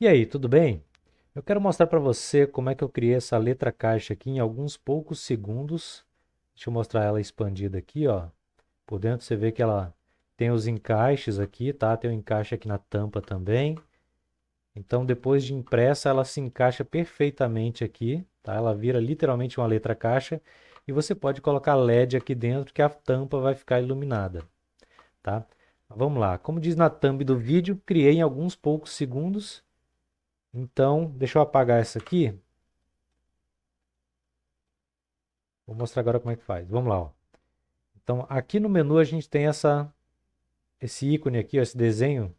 E aí, tudo bem? Eu quero mostrar para você como é que eu criei essa letra caixa aqui em alguns poucos segundos. Deixa eu mostrar ela expandida aqui, ó. Por dentro você vê que ela tem os encaixes aqui, tá? Tem um encaixe aqui na tampa também. Então, depois de impressa, ela se encaixa perfeitamente aqui, tá? Ela vira literalmente uma letra caixa e você pode colocar LED aqui dentro que a tampa vai ficar iluminada, tá? Vamos lá. Como diz na thumb do vídeo, criei em alguns poucos segundos. Então, deixa eu apagar essa aqui. Vou mostrar agora como é que faz. Vamos lá, ó. Então, aqui no menu a gente tem esse ícone aqui, ó, esse desenho,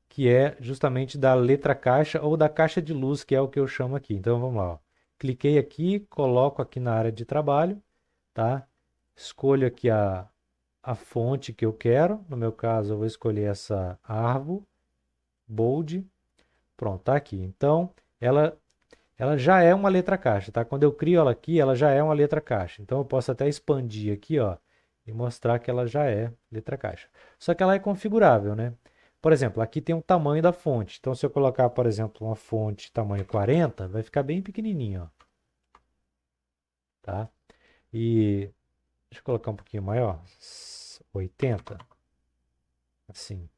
que é justamente da letra caixa ou da caixa de luz, que é o que eu chamo aqui. Então, vamos lá, ó. Cliquei aqui, coloco aqui na área de trabalho, tá? Escolho aqui a fonte que eu quero. No meu caso, eu vou escolher essa Arvo Bold. Pronto, tá aqui. Então, ela já é uma letra caixa, tá? Quando eu crio ela aqui, ela já é uma letra caixa. Então eu posso até expandir aqui, ó, e mostrar que ela já é letra caixa. Só que ela é configurável, né? Por exemplo, aqui tem o tamanho da fonte. Então se eu colocar, por exemplo, uma fonte tamanho 40, vai ficar bem pequenininho, ó, tá? E deixa eu colocar um pouquinho maior, 80, assim.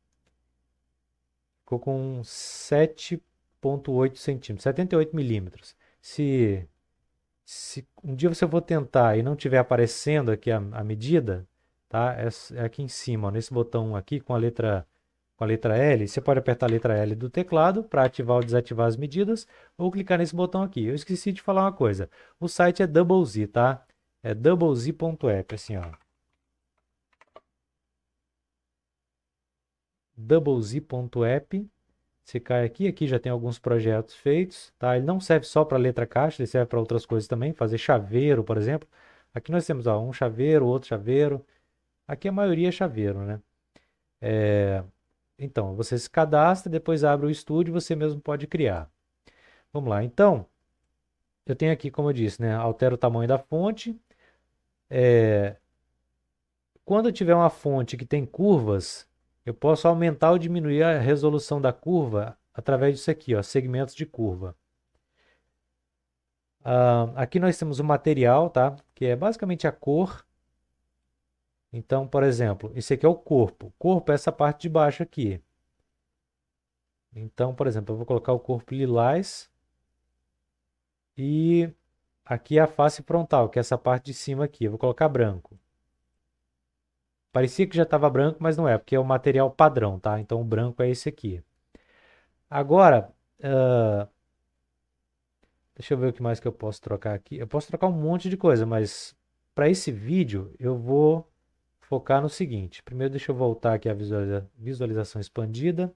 Ficou com 7,8 centímetros, 78 milímetros. Se um dia você for tentar e não estiver aparecendo aqui a medida, tá? É aqui em cima, ó, nesse botão aqui com a letra L, você pode apertar a letra L do teclado para ativar ou desativar as medidas, ou clicar nesse botão aqui. Eu esqueci de falar uma coisa. O site é Double Z, tá? É doublez.app, assim, ó. doublez.app. Você cai aqui, aqui já tem alguns projetos feitos, tá? Ele não serve só para letra caixa, ele serve para outras coisas também, fazer chaveiro, por exemplo. Aqui nós temos, ó, um chaveiro, outro chaveiro. Aqui a maioria é chaveiro, né? Então, você se cadastra, depois abre o estúdio, você mesmo pode criar. Vamos lá. Então, eu tenho aqui, como eu disse, né? Altero o tamanho da fonte. Quando eu tiver uma fonte que tem curvas, eu posso aumentar ou diminuir a resolução da curva através disso aqui, ó, segmentos de curva. Aqui nós temos o material, tá? Que é basicamente a cor. Então, por exemplo, esse aqui é o corpo. O corpo é essa parte de baixo aqui. Então, por exemplo, eu vou colocar o corpo lilás e aqui é a face frontal, que é essa parte de cima aqui. Eu vou colocar branco. Parecia que já estava branco, mas não é, porque é o material padrão, tá? Então o branco é esse aqui. Agora, deixa eu ver o que mais que eu posso trocar aqui. Eu posso trocar um monte de coisa, mas para esse vídeo eu vou focar no seguinte. Primeiro, deixa eu voltar aqui à visualização expandida.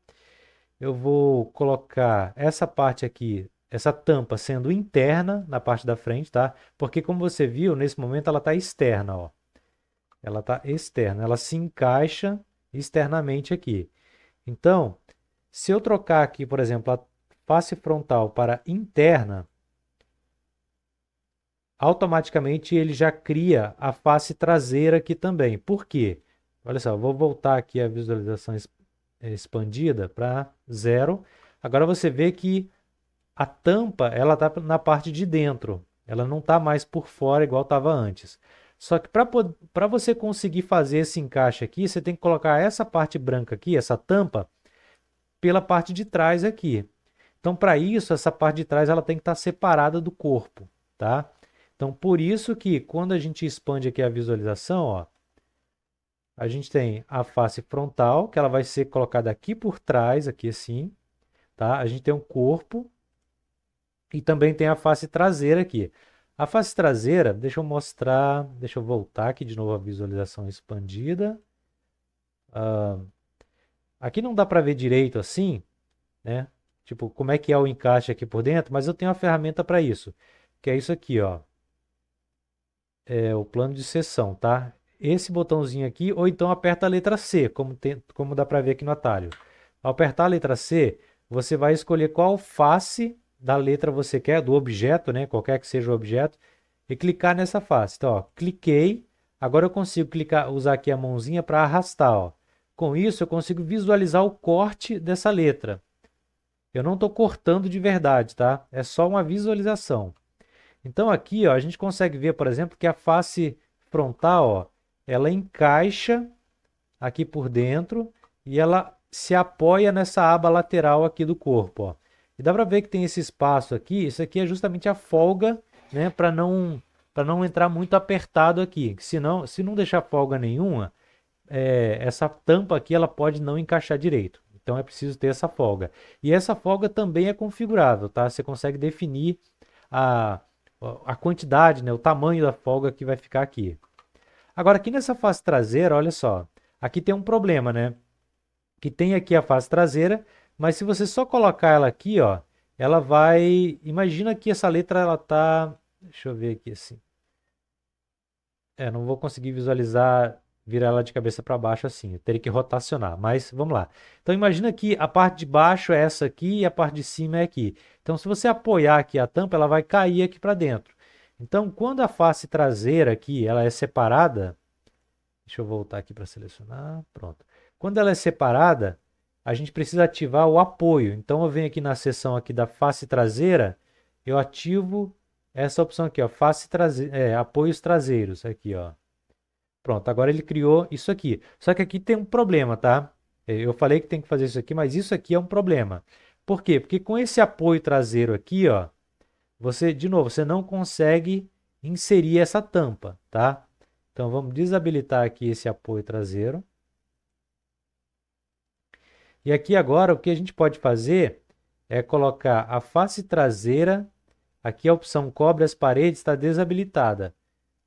Eu vou colocar essa parte aqui, essa tampa sendo interna na parte da frente, tá? Porque como você viu, nesse momento ela está externa, ó. Ela está externa, ela se encaixa externamente aqui. Então, se eu trocar aqui, por exemplo, a face frontal para interna, automaticamente ele já cria a face traseira aqui também. Por quê? Olha só, eu vou voltar aqui a visualização expandida para zero. Agora você vê que a tampa ela está na parte de dentro. Ela não está mais por fora igual estava antes. Só que para você conseguir fazer esse encaixe aqui, você tem que colocar essa parte branca aqui, essa tampa, pela parte de trás aqui. Então, para isso, essa parte de trás ela tem que estar separada do corpo, tá? Então, por isso que quando a gente expande aqui a visualização, ó, a gente tem a face frontal, que ela vai ser colocada aqui por trás, aqui assim, tá? A gente tem um corpo e também tem a face traseira aqui. A face traseira, deixa eu mostrar, deixa eu voltar aqui de novo a visualização expandida. Aqui não dá para ver direito assim, né? Tipo, como é que é o encaixe aqui por dentro, mas eu tenho uma ferramenta para isso, que é isso aqui, ó. É o plano de seção, tá? Esse botãozinho aqui, ou então aperta a letra C, como dá para ver aqui no atalho. Ao apertar a letra C, você vai escolher qual face da letra você quer, do objeto, né? Qualquer que seja o objeto, e clicar nessa face. Então, ó, cliquei. Agora eu consigo clicar, usar aqui a mãozinha para arrastar, ó. Com isso, eu consigo visualizar o corte dessa letra. Eu não estou cortando de verdade, tá? É só uma visualização. Então aqui, ó, a gente consegue ver, por exemplo, que a face frontal, ó, ela encaixa aqui por dentro e ela se apoia nessa aba lateral aqui do corpo, ó. E dá para ver que tem esse espaço aqui. Isso aqui é justamente a folga, né, para não entrar muito apertado aqui. Senão, se não deixar folga nenhuma, essa tampa aqui ela pode não encaixar direito. Então é preciso ter essa folga. E essa folga também é configurável, tá? Você consegue definir a, a quantidade, né, o tamanho da folga que vai ficar aqui. Agora aqui nessa face traseira, olha só, aqui tem um problema, né? Que tem aqui a face traseira, mas se você só colocar ela aqui, ó, ela vai. Imagina que essa letra ela tá. Deixa eu ver aqui assim. Não vou conseguir visualizar, virar ela de cabeça para baixo assim. Eu teria que rotacionar, mas vamos lá. Então imagina que a parte de baixo é essa aqui e a parte de cima é aqui. Então se você apoiar aqui a tampa, ela vai cair aqui para dentro. Então quando a face traseira aqui ela é separada, deixa eu voltar aqui para selecionar, pronto. Quando ela é separada, a gente precisa ativar o apoio. Então eu venho aqui na seção aqui da face traseira, eu ativo essa opção aqui, ó, apoios traseiros, aqui, ó. Pronto, agora ele criou isso aqui. Só que aqui tem um problema, tá? Eu falei que tem que fazer isso aqui, mas isso aqui é um problema. Por quê? Porque com esse apoio traseiro aqui, ó, você, de novo, você não consegue inserir essa tampa, tá? Então vamos desabilitar aqui esse apoio traseiro. E aqui agora o que a gente pode fazer é colocar a face traseira. Aqui a opção cobre as paredes está desabilitada.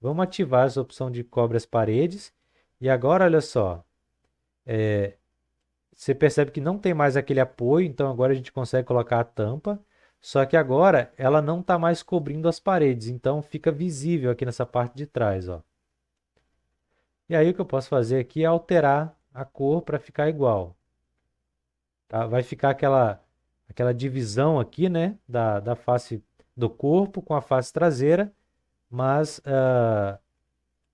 Vamos ativar essa opção de cobre as paredes. E agora, olha só, você percebe que não tem mais aquele apoio, então agora a gente consegue colocar a tampa. Só que agora ela não está mais cobrindo as paredes, então fica visível aqui nessa parte de trás, ó. E aí o que eu posso fazer aqui é alterar a cor para ficar igual. Tá? Vai ficar aquela divisão aqui, né, da face do corpo com a face traseira, mas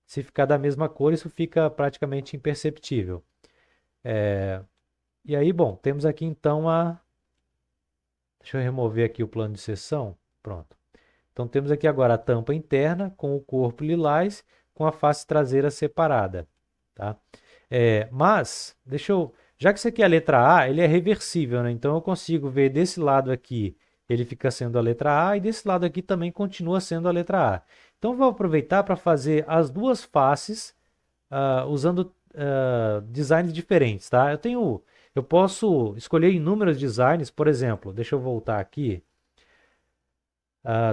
se ficar da mesma cor, isso fica praticamente imperceptível. E aí, bom, temos aqui então a. Deixa eu remover aqui o plano de seção. Pronto. Então temos aqui agora a tampa interna com o corpo lilás, com a face traseira separada. Tá? Mas, já que isso aqui é a letra A, ele é reversível, né? Então eu consigo ver desse lado aqui, ele fica sendo a letra A, e desse lado aqui também continua sendo a letra A. Então eu vou aproveitar para fazer as duas faces usando designs diferentes, tá? Eu posso escolher inúmeros designs, por exemplo, deixa eu voltar aqui.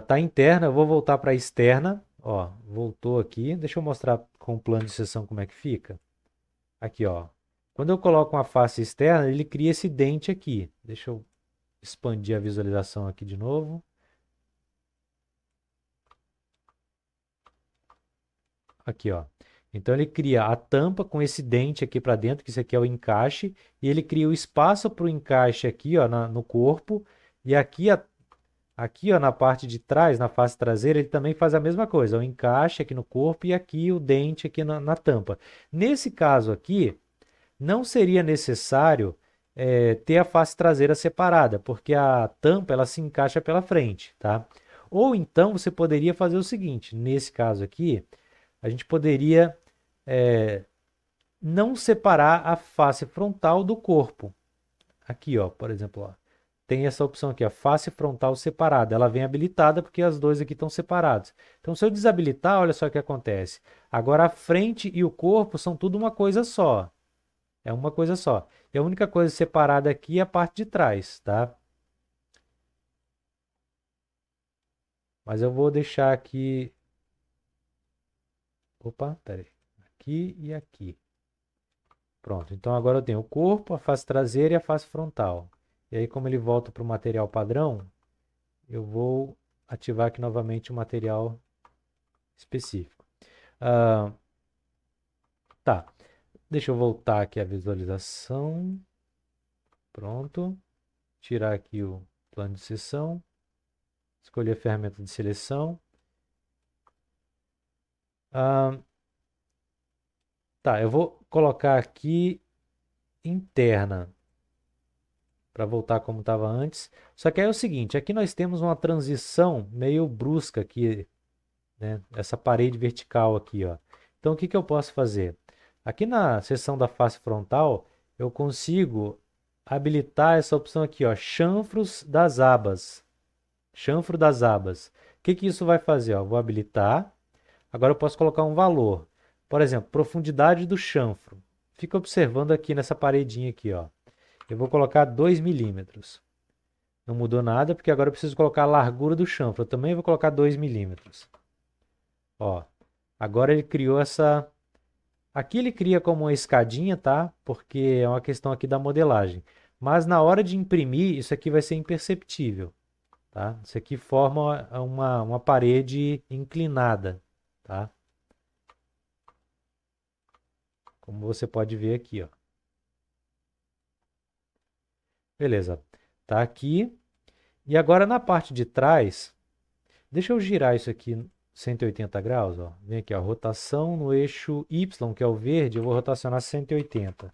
Tá interna, eu vou voltar para externa. Ó, voltou aqui. Deixa eu mostrar com o plano de seção como é que fica. Aqui, ó. Quando eu coloco uma face externa, ele cria esse dente aqui. Deixa eu expandir a visualização aqui de novo. Aqui, ó. Então ele cria a tampa com esse dente aqui para dentro, que isso aqui é o encaixe, e ele cria o espaço para o encaixe aqui, ó, no corpo, e aqui, ó, na parte de trás, na face traseira, ele também faz a mesma coisa, o encaixe aqui no corpo e aqui o dente aqui na tampa. Nesse caso aqui, não seria necessário ter a face traseira separada, porque a tampa ela se encaixa pela frente, tá? Ou então você poderia fazer o seguinte, nesse caso aqui, a gente poderia não separar a face frontal do corpo. Aqui, ó, por exemplo, ó, tem essa opção aqui, a face frontal separada. Ela vem habilitada porque as duas aqui estão separadas. Então, se eu desabilitar, olha só o que acontece. Agora, a frente e o corpo são tudo uma coisa só. É uma coisa só. E a única coisa separada aqui é a parte de trás, tá? Mas eu vou deixar aqui. Opa, peraí. Aqui e aqui. Pronto. Então agora eu tenho o corpo, a face traseira e a face frontal. E aí, como ele volta para o material padrão, eu vou ativar aqui novamente o material específico. Ah, tá. Deixa eu voltar aqui a visualização. Pronto. Tirar aqui o plano de seção. Escolher a ferramenta de seleção. Ah, tá, eu vou colocar aqui interna. para voltar como estava antes. Só que aí é o seguinte, aqui nós temos uma transição meio brusca aqui, né? Essa parede vertical aqui, ó. Então o que que eu posso fazer? Aqui na seção da face frontal, eu consigo habilitar essa opção aqui, ó, chanfros das abas. Chanfro das abas. O que que isso vai fazer? Ó? Vou habilitar. Agora eu posso colocar um valor. Por exemplo, profundidade do chanfro. Fica observando aqui nessa paredinha aqui, ó. Eu vou colocar 2 milímetros. Não mudou nada, porque agora eu preciso colocar a largura do chanfro. Eu também vou colocar 2 milímetros. Ó, agora ele criou essa... Aqui ele cria como uma escadinha, tá? Porque é uma questão aqui da modelagem. Mas na hora de imprimir, isso aqui vai ser imperceptível, tá? Isso aqui forma uma parede inclinada, tá? Como você pode ver aqui, ó. Beleza. Tá aqui. E agora na parte de trás, deixa eu girar isso aqui 180 graus, ó. Vem aqui, ó, rotação no eixo Y, que é o verde, eu vou rotacionar 180.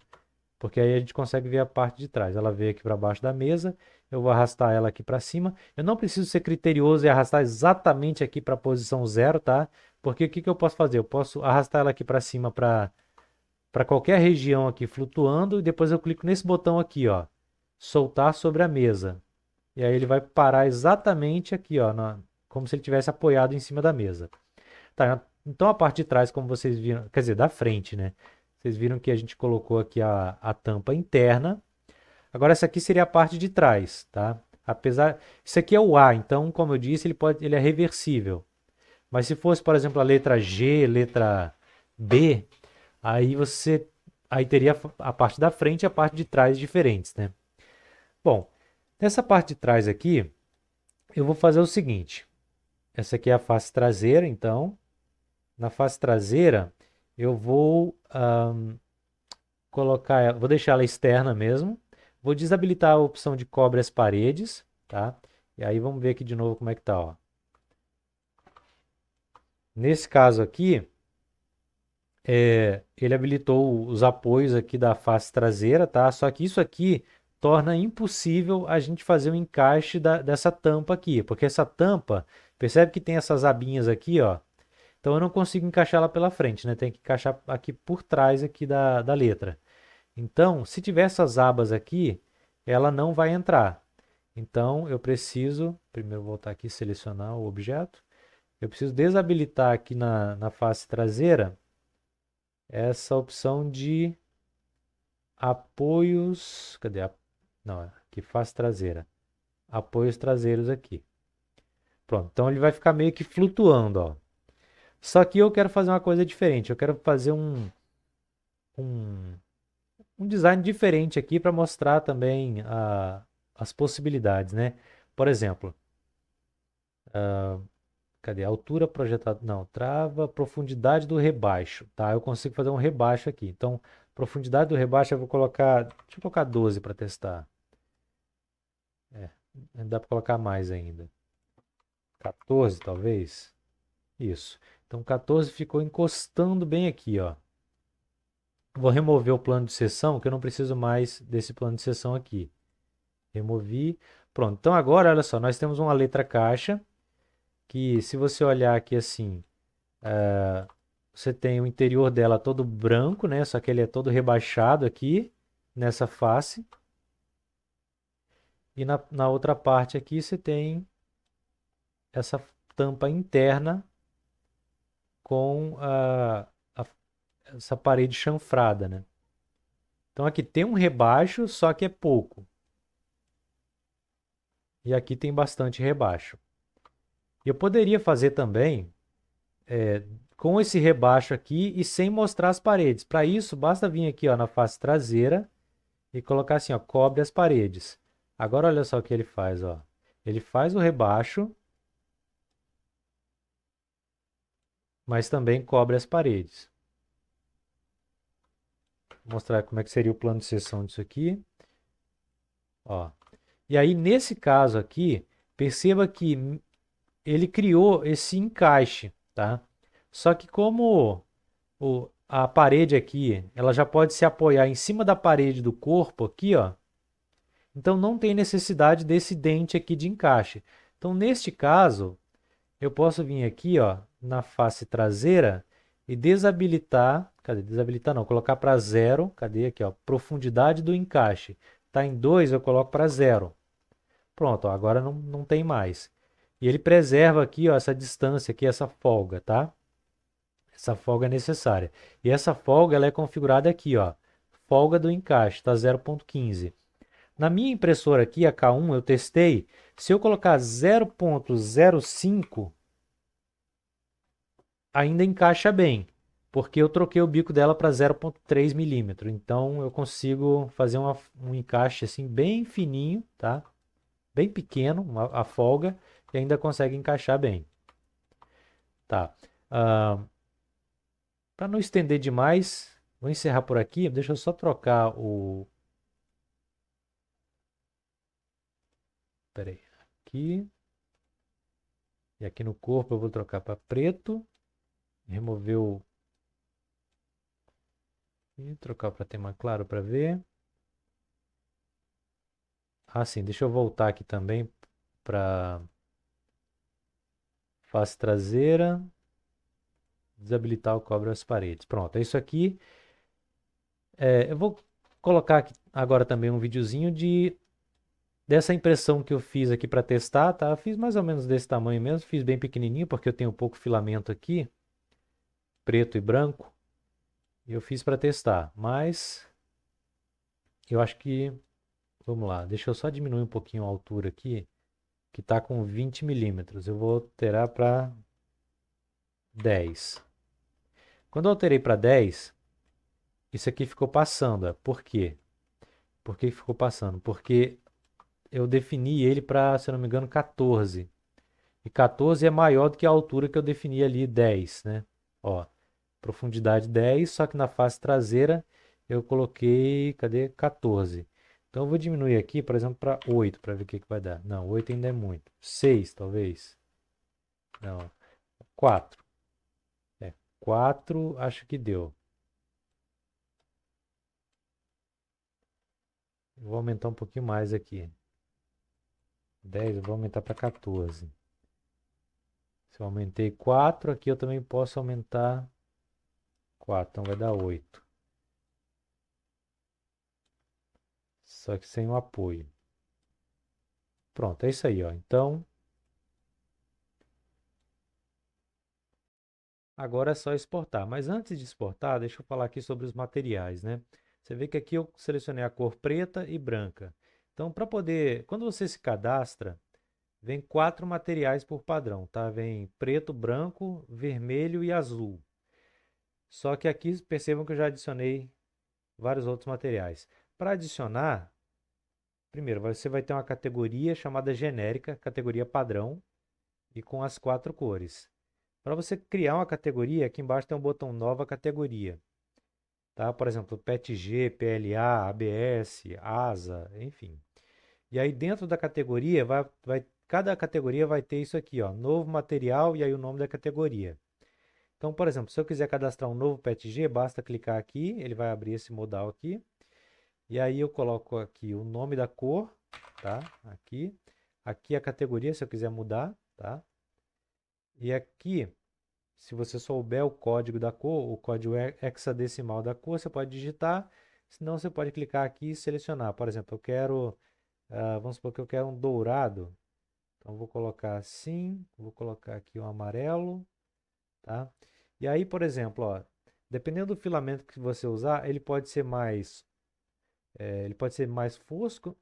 Porque aí a gente consegue ver a parte de trás. Ela veio aqui para baixo da mesa, eu vou arrastar ela aqui para cima. Eu não preciso ser criterioso e arrastar exatamente aqui para a posição 0, tá? Porque o que que eu posso fazer? Eu posso arrastar ela aqui para cima para qualquer região aqui flutuando e depois eu clico nesse botão aqui, ó, soltar sobre a mesa. E aí ele vai parar exatamente aqui, ó, como se ele tivesse apoiado em cima da mesa. Tá, então a parte de trás, como vocês viram, quer dizer, da frente, né? Vocês viram que a gente colocou aqui a tampa interna. Agora essa aqui seria a parte de trás, tá? Apesar, isso aqui é o A, então, como eu disse, ele é reversível. Mas se fosse, por exemplo, a letra G, letra B, aí aí teria a parte da frente e a parte de trás diferentes, né? Bom, nessa parte de trás aqui, eu vou fazer o seguinte. Essa aqui é a face traseira, então. Na face traseira, eu vou vou deixar ela externa mesmo. Vou desabilitar a opção de cobre as paredes, tá? E aí vamos ver aqui de novo como é que tá, ó. Nesse caso aqui, ele habilitou os apoios aqui da face traseira, tá? Só que isso aqui torna impossível a gente fazer o encaixe dessa tampa aqui, porque essa tampa, percebe que tem essas abinhas aqui, ó. Então eu não consigo encaixar ela pela frente, né? Tem que encaixar aqui por trás aqui da letra. Então, se tiver essas abas aqui, ela não vai entrar. Então eu preciso, primeiro voltar aqui e selecionar o objeto. Eu preciso desabilitar aqui na face traseira essa opção de apoios. Cadê? Não, aqui face traseira. Apoios traseiros aqui. Pronto, então ele vai ficar meio que flutuando, ó. Só que eu quero fazer uma coisa diferente. Eu quero fazer um, um design diferente aqui para mostrar também as possibilidades, né? Por exemplo, cadê? Altura projetada. Não, trava, profundidade do rebaixo, tá? Eu consigo fazer um rebaixo aqui. Então, profundidade do rebaixo eu vou colocar. Deixa eu colocar 12 para testar. É, dá para colocar mais ainda. 14, talvez. Isso. Então, 14 ficou encostando bem aqui, ó. Vou remover o plano de seção, que eu não preciso mais desse plano de seção aqui. Removi. Pronto. Então agora, olha só, nós temos uma letra caixa, que se você olhar aqui assim, você tem o interior dela todo branco, né? Só que ele é todo rebaixado aqui, nessa face. E na outra parte aqui você tem essa tampa interna com essa parede chanfrada, né? Então aqui tem um rebaixo, só que é pouco. E aqui tem bastante rebaixo. Eu poderia fazer também com esse rebaixo aqui e sem mostrar as paredes. Para isso, basta vir aqui ó, na face traseira e colocar assim, ó, cobre as paredes. Agora olha só o que ele faz, ó. Ele faz o rebaixo, mas também cobre as paredes. Vou mostrar como é que seria o plano de seção disso aqui. Ó. E aí, nesse caso aqui, perceba que ele criou esse encaixe, tá? Só que como a parede aqui, ela já pode se apoiar em cima da parede do corpo aqui, ó. Então não tem necessidade desse dente aqui de encaixe. Então neste caso, eu posso vir aqui, ó, na face traseira e desabilitar, cadê? Desabilitar não, colocar para zero, cadê aqui, ó, profundidade do encaixe. Está em 2, eu coloco para zero. Pronto, ó, agora não tem mais. E ele preserva aqui, ó, essa distância aqui, essa folga, tá? Essa folga é necessária. E essa folga ela é configurada aqui, ó, folga do encaixe, está 0,15. Na minha impressora aqui, a K1, eu testei. Se eu colocar 0,05, ainda encaixa bem, porque eu troquei o bico dela para 0,3 milímetro. Então eu consigo fazer um encaixe assim bem fininho, tá? Bem pequeno, a folga, e ainda consegue encaixar bem. Tá. Para não estender demais, vou encerrar por aqui. Deixa eu só trocar o. Pera aí. Aqui. E aqui no corpo eu vou trocar para preto. Remover o. E trocar para ter mais claro para ver. Ah, sim. Deixa eu voltar aqui também para face traseira. Desabilitar o cobre às paredes. Pronto, é isso aqui. Eu vou colocar aqui agora também um videozinho dessa impressão que eu fiz aqui para testar, tá? Eu fiz mais ou menos desse tamanho mesmo, fiz bem pequenininho porque eu tenho pouco filamento aqui, preto e branco, e eu fiz para testar, mas eu acho que, vamos lá, deixa eu só diminuir um pouquinho a altura aqui, que está com 20 milímetros, eu vou alterar para 10. Quando eu alterei para 10, isso aqui ficou passando, por quê? Por que ficou passando? Porque eu defini ele para, se eu não me engano, 14. E 14 é maior do que a altura que eu defini ali, 10, né? Ó, profundidade 10, só que na face traseira eu coloquei, cadê? 14. Então eu vou diminuir aqui, por exemplo, para 8, para ver o que vai dar. Não, 8 ainda é muito. 6, talvez. Não, 4. 4 acho que deu. Vou aumentar um pouquinho mais aqui. 10, eu vou aumentar para 14. Se eu aumentei 4, aqui eu também posso aumentar 4, então vai dar 8. Só que sem o apoio. Pronto, é isso aí, ó. Então, agora é só exportar. Mas antes de exportar, deixa eu falar aqui sobre os materiais, né? Você vê que aqui eu selecionei a cor preta e branca. Então, para poder, quando você se cadastra, vem 4 materiais por padrão, tá? Vem preto, branco, vermelho e azul. Só que aqui percebam que eu já adicionei vários outros materiais. Para adicionar, primeiro você vai ter uma categoria chamada genérica, categoria padrão, e com as 4 cores. Para você criar uma categoria, aqui embaixo tem um botão nova categoria. Tá? Por exemplo, PETG, PLA, ABS, ASA, enfim. E aí dentro da categoria, cada categoria vai ter isso aqui, ó, novo material e aí o nome da categoria. Então, por exemplo, se eu quiser cadastrar um novo PETG, basta clicar aqui, ele vai abrir esse modal aqui. E aí eu coloco aqui o nome da cor, tá? Aqui. Aqui a categoria, se eu quiser mudar, tá? E aqui, se você souber o código da cor, o código hexadecimal da cor, você pode digitar. Senão você pode clicar aqui e selecionar. Por exemplo, eu quero, vamos supor que eu quero um dourado. Então vou colocar assim, vou colocar aqui um amarelo, tá? E aí, por exemplo, ó, dependendo do filamento que você usar, ele pode ser mais fosco,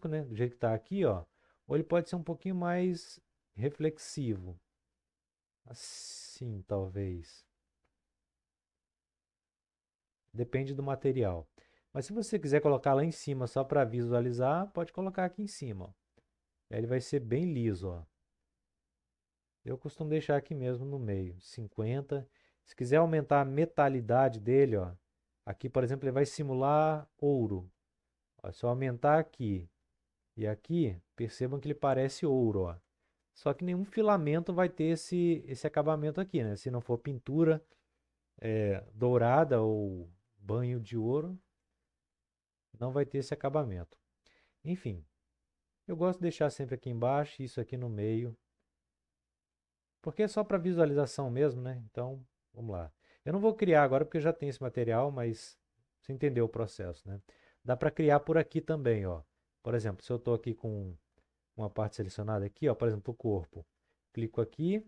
né? Do jeito que está aqui, ó. Ou ele pode ser um pouquinho mais reflexivo. Assim, talvez. Depende do material. Mas se você quiser colocar lá em cima só para visualizar, pode colocar aqui em cima, ó. Aí ele vai ser bem liso, ó. Eu costumo deixar aqui mesmo no meio, 50. Se quiser aumentar a metalidade dele, ó, aqui, por exemplo, ele vai simular ouro. Ó, se eu aumentar aqui e aqui, percebam que ele parece ouro, ó. Só que nenhum filamento vai ter esse acabamento aqui, né? Se não for pintura dourada ou banho de ouro, não vai ter esse acabamento. Enfim, eu gosto de deixar sempre aqui embaixo e isso aqui no meio, porque é só para visualização mesmo, né? Então, vamos lá. Eu não vou criar agora porque eu já tenho esse material, mas você entendeu o processo, né? Dá para criar por aqui também, ó. Por exemplo, se eu estou aqui com uma parte selecionada aqui, ó, por exemplo, o corpo. Clico aqui,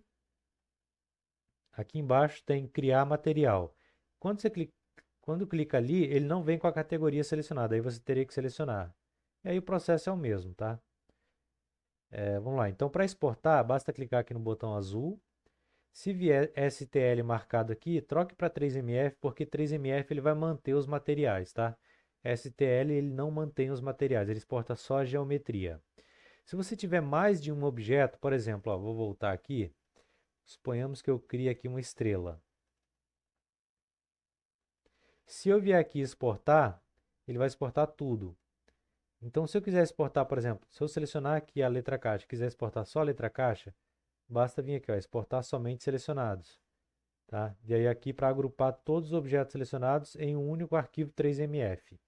aqui embaixo tem criar material. Quando você clica, quando clica ali, ele não vem com a categoria selecionada, aí você teria que selecionar. E aí o processo é o mesmo, tá? Vamos lá. Então, para exportar, basta clicar aqui no botão azul. Se vier STL marcado aqui, troque para 3MF, porque 3MF ele vai manter os materiais, tá? STL ele não mantém os materiais, ele exporta só a geometria. Se você tiver mais de um objeto, por exemplo, ó, vou voltar aqui. Suponhamos que eu crie aqui uma estrela. Se eu vier aqui exportar, ele vai exportar tudo. Então, se eu quiser exportar, por exemplo, se eu selecionar aqui a letra caixa e quiser exportar só a letra caixa, basta vir aqui, ó, exportar somente selecionados. Tá? E aí aqui para agrupar todos os objetos selecionados em um único arquivo 3MF.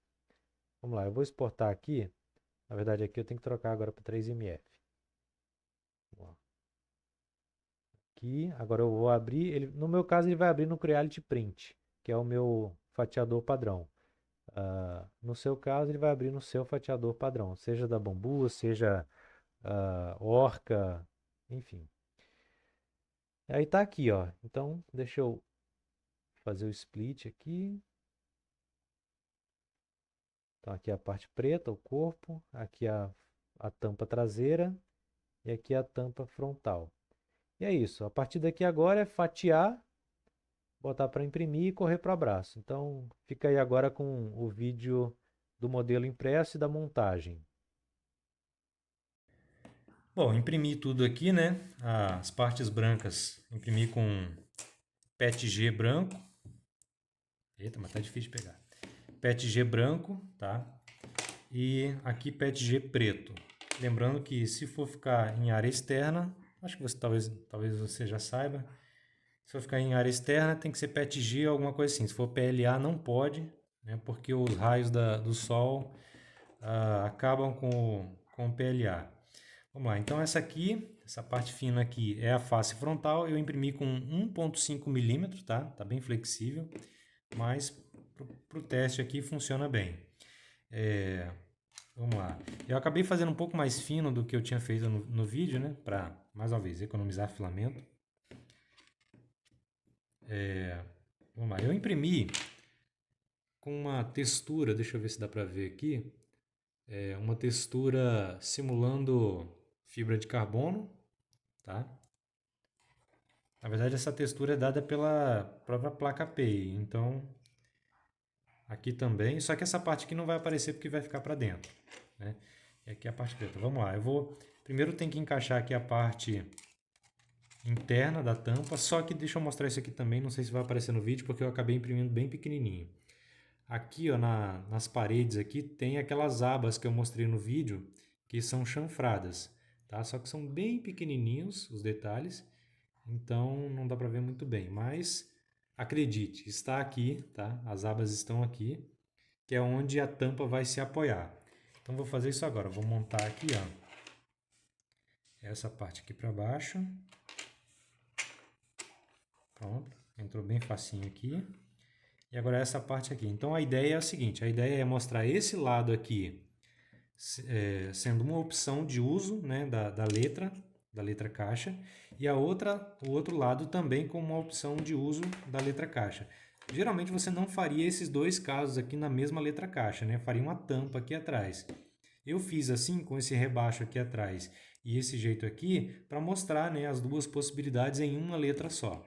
Vamos lá, eu vou exportar aqui. Na verdade, aqui eu tenho que trocar agora para 3MF. Aqui, agora eu vou abrir. No meu caso, ele vai abrir no Creality Print, que é o meu fatiador padrão. No seu caso, ele vai abrir no seu fatiador padrão, seja da Bambu, seja Orca, enfim. Aí tá aqui, ó. Então, deixa eu fazer o split aqui. Então, aqui é a parte preta, o corpo, aqui a tampa traseira e aqui a tampa frontal. E é isso. A partir daqui agora é fatiar, botar para imprimir e correr para o abraço. Então, fica aí agora com o vídeo do modelo impresso e da montagem. Bom, imprimi tudo aqui, né? As partes brancas imprimi com PETG branco. Eita, mas tá difícil de pegar. PETG branco, tá? E aqui PETG preto. Lembrando que se for ficar em área externa, acho que você talvez você já saiba, se for ficar em área externa tem que ser PETG ou alguma coisa assim. Se for PLA não pode, né? Porque os raios do sol acabam com o PLA. Vamos lá, então essa parte fina aqui é a face frontal, eu imprimi com 1.5 milímetros, tá? Tá bem flexível, mas para o teste aqui funciona bem. Vamos lá, eu acabei fazendo um pouco mais fino do que eu tinha feito no vídeo, né? Para, mais uma vez, economizar filamento. Vamos lá, eu imprimi com uma textura, deixa eu ver se dá para ver aqui, uma textura simulando fibra de carbono, tá? Na verdade, essa textura é dada pela própria placa API, então aqui também, só que essa parte aqui não vai aparecer porque vai ficar para dentro, né? E aqui é a parte preta. Vamos lá, primeiro tem que encaixar aqui a parte interna da tampa, só que deixa eu mostrar isso aqui também, não sei se vai aparecer no vídeo porque eu acabei imprimindo bem pequenininho. Aqui, ó, nas paredes aqui tem aquelas abas que eu mostrei no vídeo que são chanfradas, tá? Só que são bem pequenininhos os detalhes, então não dá para ver muito bem, mas acredite, está aqui, tá? As abas estão aqui, que é onde a tampa vai se apoiar. Então vou fazer isso agora, vou montar aqui, ó, essa parte aqui para baixo. Pronto, entrou bem facinho aqui. E agora essa parte aqui. Então a ideia é a seguinte, a ideia é mostrar esse lado aqui sendo uma opção de uso, né, da letra caixa, e o outro lado também como uma opção de uso da letra caixa. Geralmente você não faria esses dois casos aqui na mesma letra caixa, né? Faria uma tampa aqui atrás. Eu fiz assim, com esse rebaixo aqui atrás e esse jeito aqui, para mostrar, né, as duas possibilidades em uma letra só.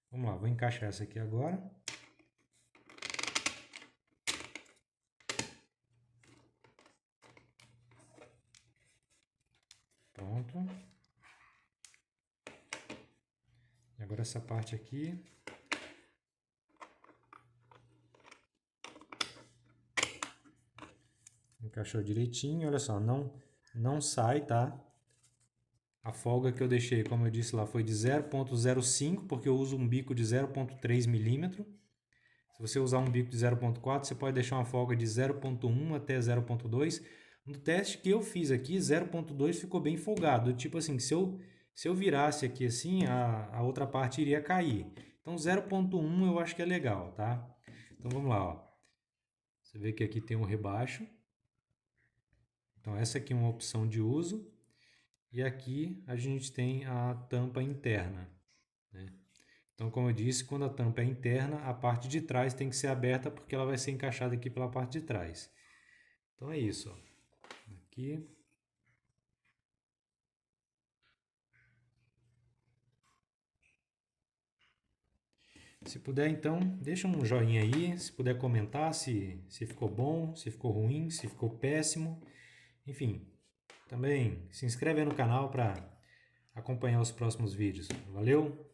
Vamos lá, vou encaixar essa aqui agora. Pronto. E agora essa parte aqui. Encaixou direitinho, olha só, não sai, tá? A folga que eu deixei, como eu disse lá, foi de 0.05, porque eu uso um bico de 0.3 milímetro. Se você usar um bico de 0.4, você pode deixar uma folga de 0.1 até 0.2, No teste que eu fiz aqui, 0.2 ficou bem folgado. Tipo assim, se eu virasse aqui assim, a outra parte iria cair. Então 0.1 eu acho que é legal, tá? Então vamos lá, ó. Você vê que aqui tem um rebaixo. Então essa aqui é uma opção de uso. E aqui a gente tem a tampa interna, né? Então, como eu disse, quando a tampa é interna, a parte de trás tem que ser aberta porque ela vai ser encaixada aqui pela parte de trás. Então é isso, ó. Aqui. Se puder, então, deixa um joinha aí. Se puder comentar se ficou bom, se ficou ruim, se ficou péssimo. Enfim, também se inscreve aí no canal para acompanhar os próximos vídeos. Valeu!